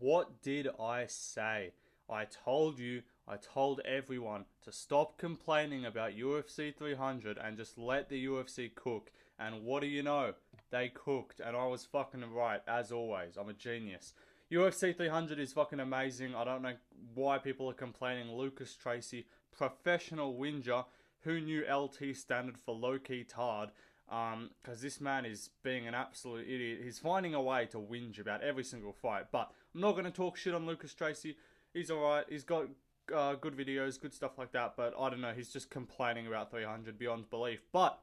What did I say? I told you, I told everyone to stop complaining about UFC 300 and just let the UFC cook. And what do you know? They cooked, and I was fucking right, as always. I'm a genius. UFC 300 is fucking amazing. I don't know why people are complaining. Lucas Tracy, professional whinger. Who knew LT standard for low-key tard? Because this man is being an absolute idiot. He's finding a way to whinge about every single fight. But I'm not going to talk shit on Lucas Tracy. He's alright. He's got good videos, good stuff like that. But I don't know. He's just complaining about 300 beyond belief. But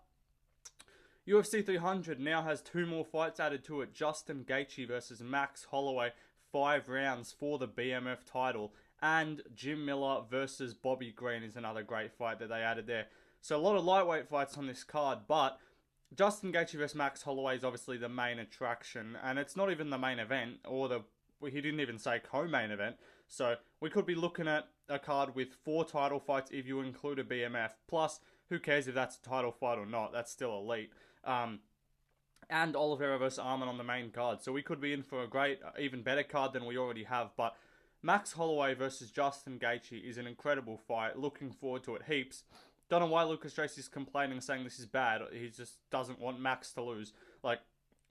UFC 300 now has 2 more fights added to it. Justin Gaethje versus Max Holloway. 5 rounds for the BMF title. And Jim Miller versus Bobby Green is another great fight that they added there. So a lot of lightweight fights on this card. But Justin Gaethje vs Max Holloway is obviously the main attraction, and it's not even the main event, he didn't even say co-main event, so we could be looking at a card with 4 title fights if you include a BMF, plus, who cares if that's a title fight or not, that's still elite, and Oliveira vs Arman on the main card, so we could be in for a great, even better card than we already have, but Max Holloway versus Justin Gaethje is an incredible fight, looking forward to it heaps. Don't know why Lucas Tracy's complaining, saying this is bad. He just doesn't want Max to lose. Like,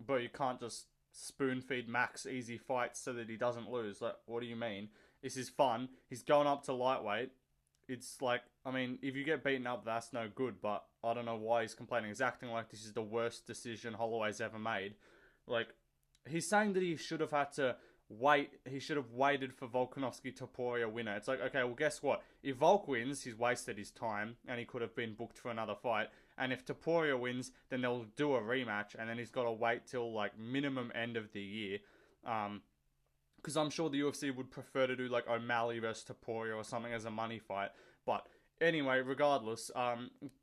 bro, you can't just spoon feed Max easy fights so that he doesn't lose. Like, what do you mean? This is fun. He's going up to lightweight. It's like, I mean, if you get beaten up, that's no good. But I don't know why he's complaining. He's acting like this is the worst decision Holloway's ever made. Like, he's saying that he should have had to he should have waited for Volkanovski-Topuria winner. It's like, okay, well, guess what? If Volk wins, he's wasted his time, and he could have been booked for another fight. And if Topuria wins, then they'll do a rematch, and then he's got to wait till, like, minimum end of the year. Because I'm sure the UFC would prefer to do, like, O'Malley versus Topuria or something as a money fight. But anyway, regardless,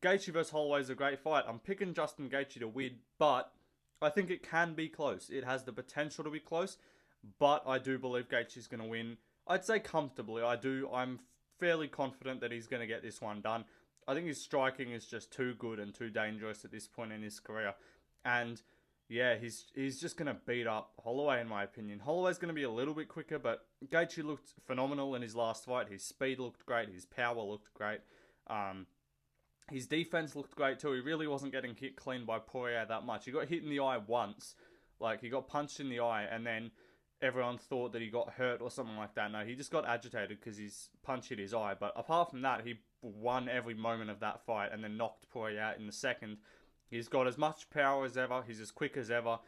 Gaethje vs Holloway is a great fight. I'm picking Justin Gaethje to win, but I think it can be close. It has the potential to be close. But I do believe Gaethje's going to win. I'd say comfortably. I'm fairly confident that he's going to get this one done. I think his striking is just too good and too dangerous at this point in his career. And yeah, he's just going to beat up Holloway in my opinion. Holloway's going to be a little bit quicker, but Gaethje looked phenomenal in his last fight. His speed looked great. His power looked great. His defense looked great too. He really wasn't getting hit clean by Poirier that much. He got hit in the eye once. Like, he got punched in the eye and then everyone thought that he got hurt or something like that. No, he just got agitated because his punch hit his eye. But apart from that, he won every moment of that fight and then knocked Poirier out in the second. He's got as much power as ever. He's as quick as ever.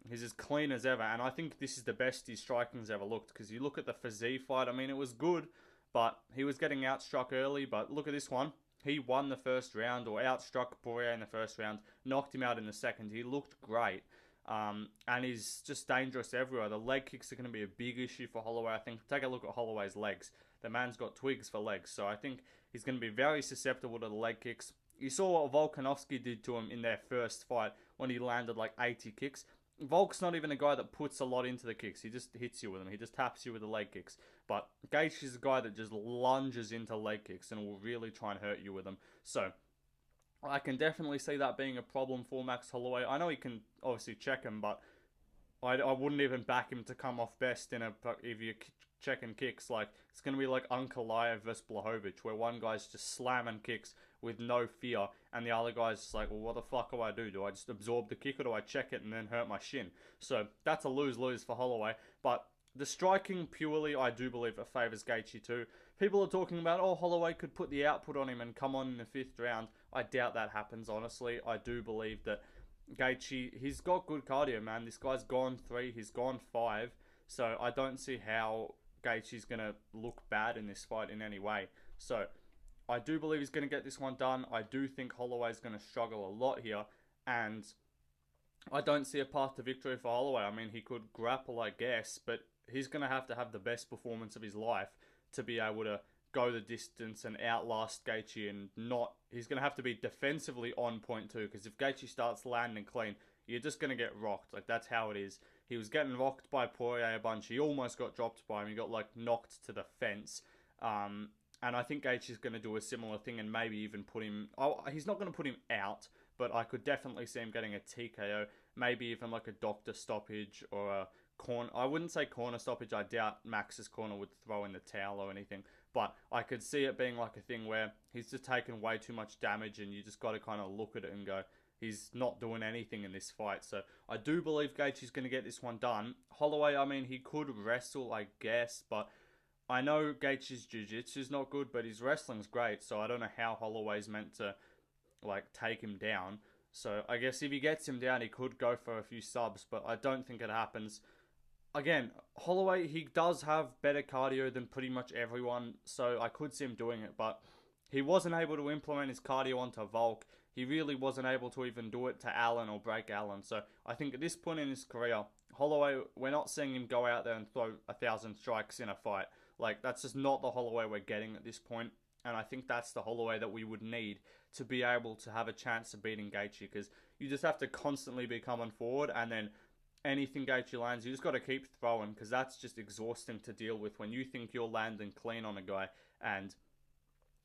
He's as clean as ever. And I think this is the best his striking's ever looked. Because you look at the Fiziev fight, I mean, it was good, but he was getting outstruck early. But look at this one. He won the first round, or outstruck Poirier in the first round, knocked him out in the second. He looked great. And he's just dangerous everywhere. The leg kicks are going to be a big issue for Holloway, I think. Take a look at Holloway's legs. The man's got twigs for legs, so I think he's going to be very susceptible to the leg kicks. You saw what Volkanovski did to him in their first fight when he landed like 80 kicks. Volk's not even a guy that puts a lot into the kicks. He just hits you with them. He just taps you with the leg kicks. But Gaethje is a guy that just lunges into leg kicks and will really try and hurt you with them. So I can definitely see that being a problem for Max Holloway. I know he can obviously check him, but I wouldn't even back him to come off best if you're checking kicks. Like, it's going to be like Ankalaev versus Blachowicz, where one guy's just slamming kicks with no fear, and the other guy's just like, well, what the fuck do I do? Do I just absorb the kick, or do I check it and then hurt my shin? So that's a lose-lose for Holloway. But the striking purely, I do believe it favours Gaethje too. People are talking about, oh, Holloway could put the output on him and come on in the 5th round. I doubt that happens, honestly. I do believe that Gaethje, he's got good cardio, man. This guy's gone 3, he's gone 5. So I don't see how Gaethje's going to look bad in this fight in any way. So I do believe he's going to get this one done. I do think Holloway's going to struggle a lot here. And I don't see a path to victory for Holloway. I mean, he could grapple, I guess, but he's going to have the best performance of his life to be able to go the distance and outlast Gaethje, and he's going to have to be defensively on point too, because if Gaethje starts landing clean, you're just going to get rocked. Like, that's how it is. He was getting rocked by Poirier a bunch. He almost got dropped by him. He got, like, knocked to the fence. And I think Gaethje's going to do a similar thing and maybe even put him... Oh, he's not going to put him out, but I could definitely see him getting a TKO. Maybe even like a doctor stoppage or a corner. I wouldn't say corner stoppage. I doubt Max's corner would throw in the towel or anything. But I could see it being like a thing where he's just taken way too much damage, and you just got to kind of look at it and go, he's not doing anything in this fight. So I do believe Gaethje's going to get this one done. Holloway, I mean, he could wrestle, I guess, but I know Gaethje's jiu-jitsu's not good, but his wrestling's great. So I don't know how Holloway's meant to like take him down. So I guess if he gets him down, he could go for a few subs, but I don't think it happens. Again, Holloway, he does have better cardio than pretty much everyone, so I could see him doing it, but he wasn't able to implement his cardio onto Volk. He really wasn't able to even do it to Allen or break Allen. So I think at this point in his career, Holloway, we're not seeing him go out there and throw 1,000 strikes in a fight. Like, that's just not the Holloway we're getting at this point. And I think that's the Holloway that we would need to be able to have a chance of beating Gaethje, because you just have to constantly be coming forward, and then anything Gaethje lands, you just got to keep throwing, because that's just exhausting to deal with when you think you're landing clean on a guy and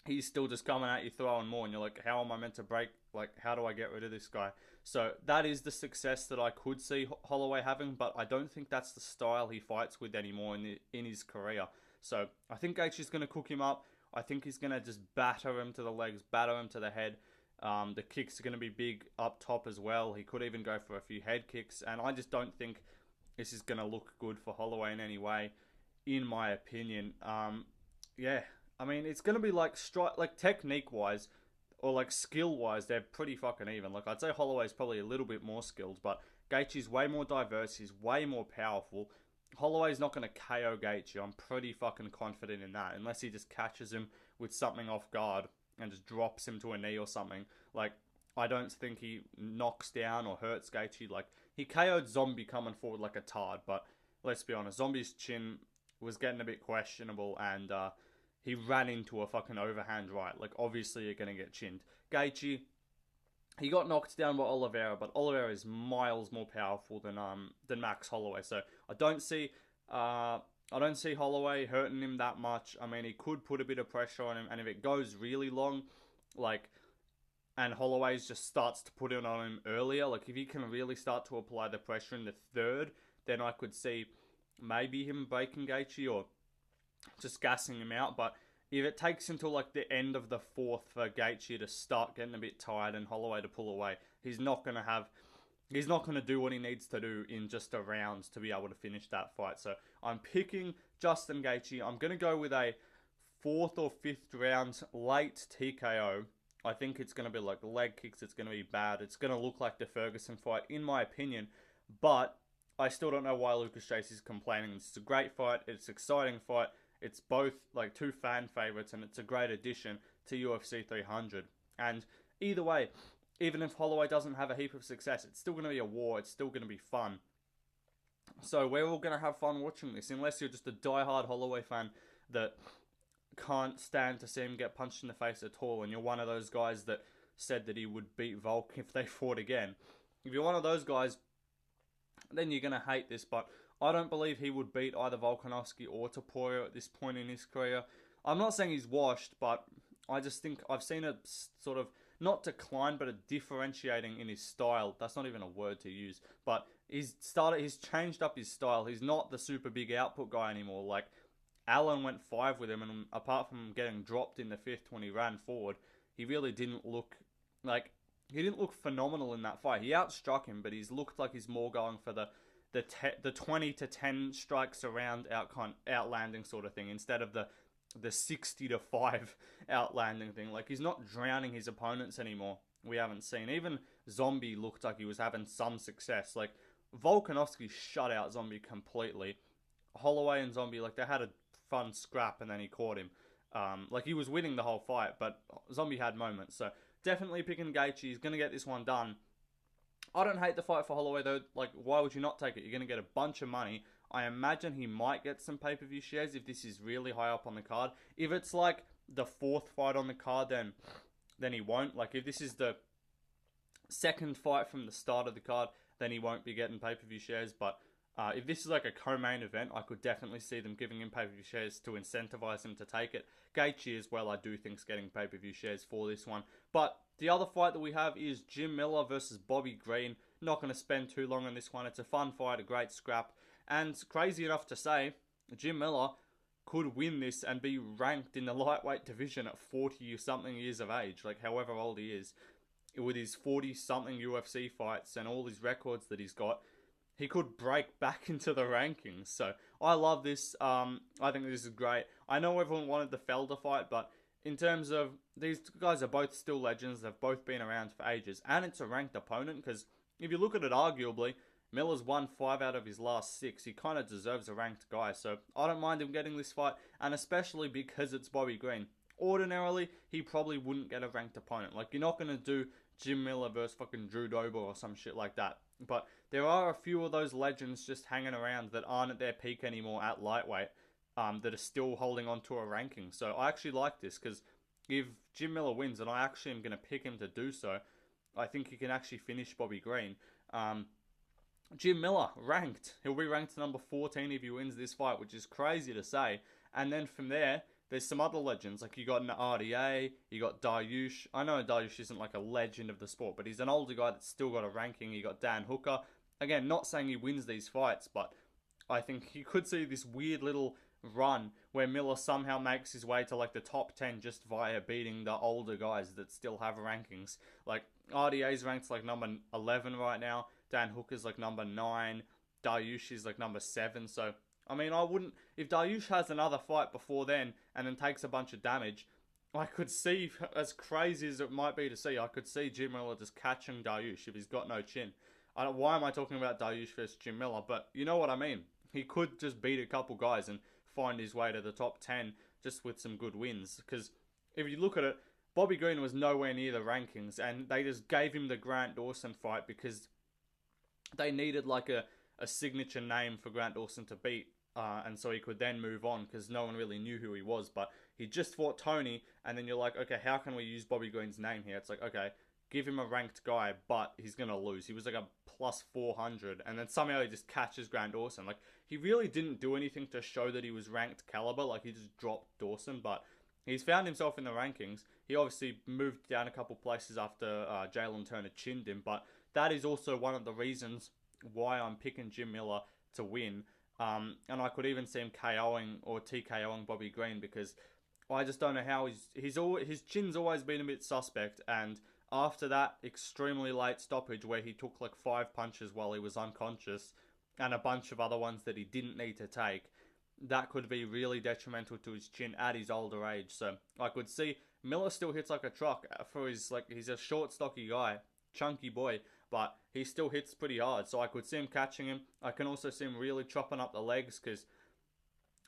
he's still just coming at you throwing more, and you're like, how am I meant to break? Like, how do I get rid of this guy? So that is the success that I could see Holloway having, but I don't think that's the style he fights with anymore in his career. So I think Gaethje's going to cook him up. I think he's going to just batter him to the legs, batter him to the head. The kicks are going to be big up top as well. He could even go for a few head kicks. And I just don't think this is going to look good for Holloway in any way, in my opinion. Yeah, I mean, it's going to be like technique-wise or like skill-wise, they're pretty fucking even. Like, I'd say Holloway's probably a little bit more skilled, but Gaethje's way more diverse. He's way more powerful. Holloway's not going to KO Gaethje. I'm pretty fucking confident in that, unless he just catches him with something off guard and just drops him to a knee or something. Like, I don't think he knocks down or hurts Gaethje. Like, he KO'd Zombie coming forward like a tard, but let's be honest, Zombie's chin was getting a bit questionable, and he ran into a fucking overhand right. Like, obviously you're going to get chinned. Gaethje, he got knocked down by Oliveira, but Oliveira is miles more powerful than Max Holloway. So I don't see Holloway hurting him that much. I mean, he could put a bit of pressure on him, and if it goes really long, like, and Holloway just starts to put it on him earlier, like, if he can really start to apply the pressure in the third, then I could see maybe him breaking Gaethje or just gassing him out. But if it takes until like the end of the fourth for Gaethje to start getting a bit tired and Holloway to pull away, he's not going to do what he needs to do in just a round to be able to finish that fight. So I'm picking Justin Gaethje. I'm going to go with a fourth or fifth round late TKO. I think it's going to be like leg kicks. It's going to be bad. It's going to look like the Ferguson fight, in my opinion. But I still don't know why Lucas Tracy is complaining. It's a great fight. It's an exciting fight. It's both like two fan favorites, and it's a great addition to UFC 300. And either way, even if Holloway doesn't have a heap of success, it's still going to be a war. It's still going to be fun. So we're all going to have fun watching this, unless you're just a diehard Holloway fan that can't stand to see him get punched in the face at all, and you're one of those guys that said that he would beat Volk if they fought again. If you're one of those guys, then you're going to hate this, but I don't believe he would beat either Volkanovski or Topuria at this point in his career. I'm not saying he's washed, but I just think I've seen a sort of, not decline, but a differentiating in his style. That's not even a word to use. But he's changed up his style. He's not the super big output guy anymore. Like, Allen went 5 with him, and apart from getting dropped in the 5th when he ran forward, he really didn't look like, he didn't look phenomenal in that fight. He outstruck him, but he's looked like he's more going for the 20 to 10 strikes around outlanding sort of thing, instead of the 60 to 5 outlanding thing. Like, he's not drowning his opponents anymore. We haven't seen. Even Zombie looked like he was having some success. Like, Volkanovski shut out Zombie completely. Holloway and Zombie, like, they had a fun scrap, and then he caught him. Like, he was winning the whole fight, but Zombie had moments. So definitely picking Gaethje. He's going to get this one done. I don't hate the fight for Holloway, though. Like, why would you not take it? You're going to get a bunch of money. I imagine he might get some pay-per-view shares if this is really high up on the card. If it's like the 4th fight on the card, then he won't. Like, if this is the 2nd fight from the start of the card, then he won't be getting pay-per-view shares. But if this is like a co-main event, I could definitely see them giving him pay-per-view shares to incentivize him to take it. Gaethje as well, I do think, is getting pay-per-view shares for this one. But the other fight that we have is Jim Miller versus Bobby Green. Not going to spend too long on this one. It's a fun fight, a great scrap. And crazy enough to say, Jim Miller could win this and be ranked in the lightweight division at 40-something years of age, like however old he is. With his 40-something UFC fights and all his records that he's got, he could break back into the rankings. So I love this. I think this is great. I know everyone wanted the Felder fight, but in terms of, these guys are both still legends. They've both been around for ages, and it's a ranked opponent, because if you look at it arguably, Miller's won 5 out of his last 6. He kind of deserves a ranked guy, so I don't mind him getting this fight, and especially because it's Bobby Green. Ordinarily, he probably wouldn't get a ranked opponent. Like, you're not going to do Jim Miller versus fucking Drew Dober or some shit like that. But there are a few of those legends just hanging around that aren't at their peak anymore at lightweight, that are still holding on to a ranking. So I actually like this, because if Jim Miller wins, and I actually am going to pick him to do so, I think he can actually finish Bobby Green. Jim Miller, ranked. He'll be ranked number 14 if he wins this fight, which is crazy to say. And then from there, there's some other legends. Like, you got an RDA, you got Dariush. I know Dariush isn't like a legend of the sport, but he's an older guy that's still got a ranking. You got Dan Hooker. Again, not saying he wins these fights, but I think you could see this weird little run where Miller somehow makes his way to like the top 10 just via beating the older guys that still have rankings. Like, RDA's ranked like number 11 right now. Dan Hooker's like number 9. Dariush is like number 7. So, I mean, I wouldn't... If Dariush has another fight before then and then takes a bunch of damage, I could see, as crazy as it might be to see, I could see Jim Miller just catching Dariush if he's got no chin. Why am I talking about Dariush versus Jim Miller? But you know what I mean. He could just beat a couple guys and find his way to the top 10 just with some good wins. Because if you look at it, Bobby Green was nowhere near the rankings, and they just gave him the Grant Dawson fight because they needed like a signature name for Grant Dawson to beat, and so he could then move on, because no one really knew who he was. But he just fought Tony, and then you're like, okay, how can we use Bobby Green's name here? It's like, okay, give him a ranked guy, but he's going to lose. He was like a plus 400, and then somehow he just catches Grant Dawson. Like, he really didn't do anything to show that he was ranked caliber. Like, he just dropped Dawson, but he's found himself in the rankings. He obviously moved down a couple places after Jalen Turner chinned him, but that is also one of the reasons why I'm picking Jim Miller to win. And I could even see him KOing or TKOing Bobby Green, because I just don't know how his chin's always been a bit suspect. And after that extremely late stoppage where he took like 5 punches while he was unconscious, and a bunch of other ones that he didn't need to take, that could be really detrimental to his chin at his older age. So I could see Miller still hits like a truck for his, like, he's a short, stocky guy, chunky boy, but he still hits pretty hard. So I could see him catching him. I can also see him really chopping up the legs, because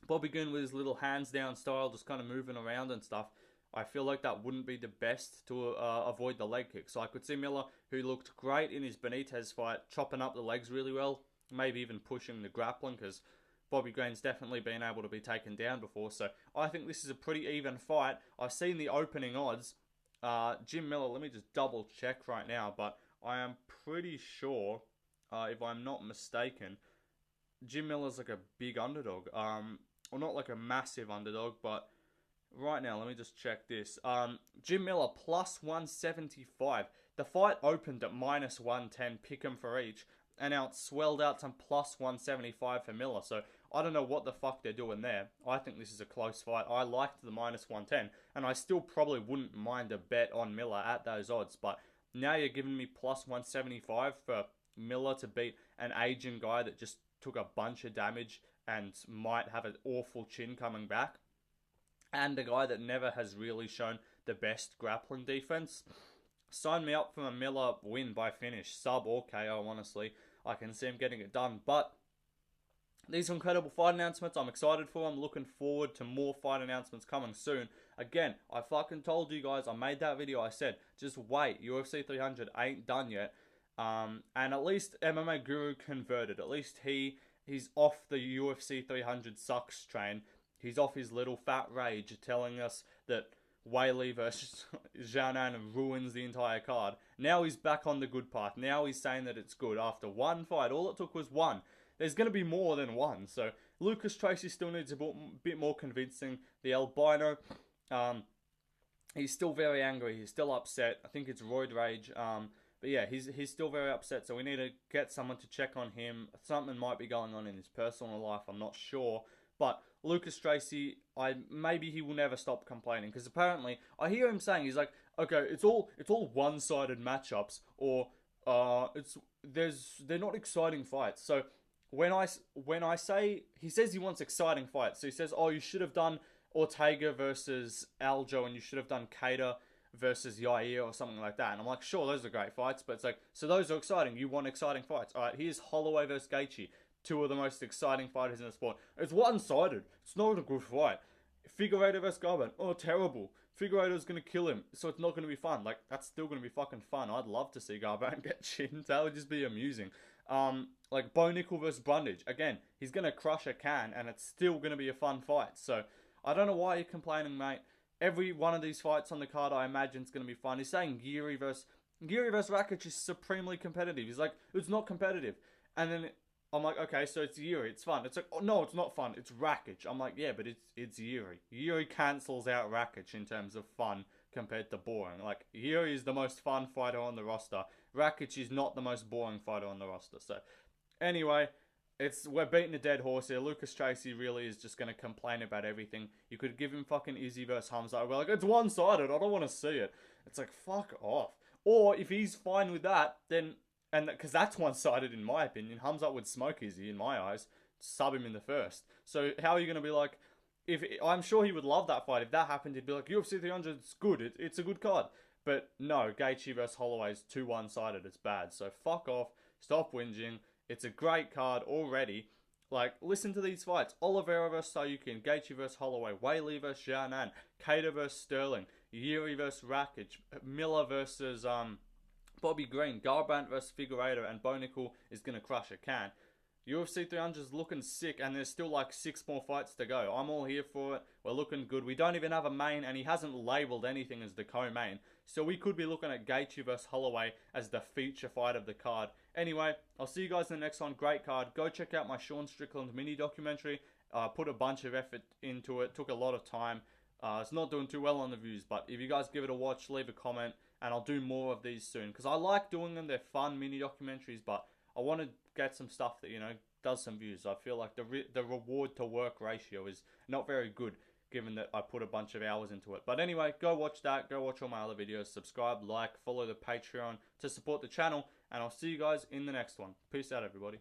Bobby Green with his little hands down style, just kind of moving around and stuff, I feel like that wouldn't be the best to avoid the leg kick. So I could see Miller, who looked great in his Benitez fight, chopping up the legs really well, maybe even pushing the grappling, because Bobby Green's definitely been able to be taken down before. So I think this is a pretty even fight. I've seen the opening odds. Jim Miller, let me just double check right now, but I am pretty sure, if I'm not mistaken, Jim Miller's like a big underdog. Or not like a massive underdog, but right now, let me just check this. Jim Miller plus 175. The fight opened at minus 110, pick 'em for each, and now it's swelled out to plus 175 for Miller. So I don't know what the fuck they're doing there. I think this is a close fight. I liked the minus 110, and I still probably wouldn't mind a bet on Miller at those odds. But now you're giving me plus 175 for Miller to beat an aging guy that just took a bunch of damage and might have an awful chin coming back, and a guy that never has really shown the best grappling defense. Sign me up for a Miller win by finish, sub or KO, honestly. I can see him getting it done. But these are incredible fight announcements. I'm excited for them. Looking forward to more fight announcements coming soon. Again, I fucking told you guys, I made that video, I said, just wait, UFC 300 ain't done yet. And at least MMA Guru converted. At least he's off the UFC 300 sucks train. He's off his little fat rage telling us that Weili versus Zhao ruins the entire card. Now he's back on the good path. Now he's saying that it's good after one fight. All it took was one. There's going to be more than one. So Lucas Tracy still needs a bit more convincing. The albino, he's still very angry. He's still upset. I think it's roid rage. But yeah, he's still very upset, so we need to get someone to check on him. Something might be going on in his personal life, I'm not sure. But Lucas Tracy, maybe he will never stop complaining, because apparently I hear him saying, he's like, okay, it's all one-sided matchups, or they're not exciting fights. So when I say, he says he wants exciting fights, so he says, oh, you should have done Ortega versus Aljo, and you should have done Cater versus Yair or something like that. And I'm like, sure, those are great fights, but it's like, so those are exciting. You want exciting fights. All right, here's Holloway versus Gaethje, two of the most exciting fighters in the sport. It's one-sided. It's not a good fight. Figueiredo versus Garbrandt, oh, terrible. Figueiredo's going to kill him, so it's not going to be fun. Like, that's still going to be fucking fun. I'd love to see Garbrandt get chinned. That would just be amusing. Like, Bo Nickel versus Brundage. Again, he's going to crush a can, and it's still going to be a fun fight. So, I don't know why you're complaining, mate. Every one of these fights on the card, I imagine, is going to be fun. He's saying Geary versus Rakic is supremely competitive. He's like, it's not competitive. And then I'm like, okay, so it's Yuri, it's fun. It's like, oh no, it's not fun, it's Rakic. I'm like, yeah, but it's Yuri. Yuri cancels out Rakic in terms of fun compared to boring. Like, Yuri is the most fun fighter on the roster. Rakic is not the most boring fighter on the roster. So, anyway, we're beating a dead horse here. Lucas Tracy really is just going to complain about everything. You could give him fucking Izzy versus Hamza. We're like, it's one-sided, I don't want to see it. It's like, fuck off. Or, if he's fine with that, then, and because that's one-sided in my opinion, Hamza would smoke Izzy in my eyes, sub him in the first. So, how are you going to be like, I'm sure he would love that fight. If that happened, he'd be like, UFC 300 is good, it's a good card. But no, Gaethje versus Holloway is too one-sided, it's bad. So, fuck off, stop whinging. It's a great card already. Like, listen to these fights. Oliveira versus Sayukin, Gaethje versus Holloway, Weili versus Xiaonan, Cater versus Sterling, Yuri versus Rakic, Miller versus Bobby Green, Garbrandt versus Figueiredo, and Bo Nickel is going to crush a can. UFC 300 is looking sick, and there's still like 6 more fights to go. I'm all here for it. We're looking good. We don't even have a main, and he hasn't labelled anything as the co-main. So we could be looking at Gaethje versus Holloway as the feature fight of the card. Anyway, I'll see you guys in the next one. Great card. Go check out my Sean Strickland mini documentary. Put a bunch of effort into it. Took a lot of time. It's not doing too well on the views, but if you guys give it a watch, leave a comment, and I'll do more of these soon. Because I like doing them. They're fun mini documentaries, but I want to get some stuff that, does some views. I feel like the reward to work ratio is not very good, given that I put a bunch of hours into it. But anyway, go watch that. Go watch all my other videos. Subscribe, like, follow the Patreon to support the channel. And I'll see you guys in the next one. Peace out, everybody.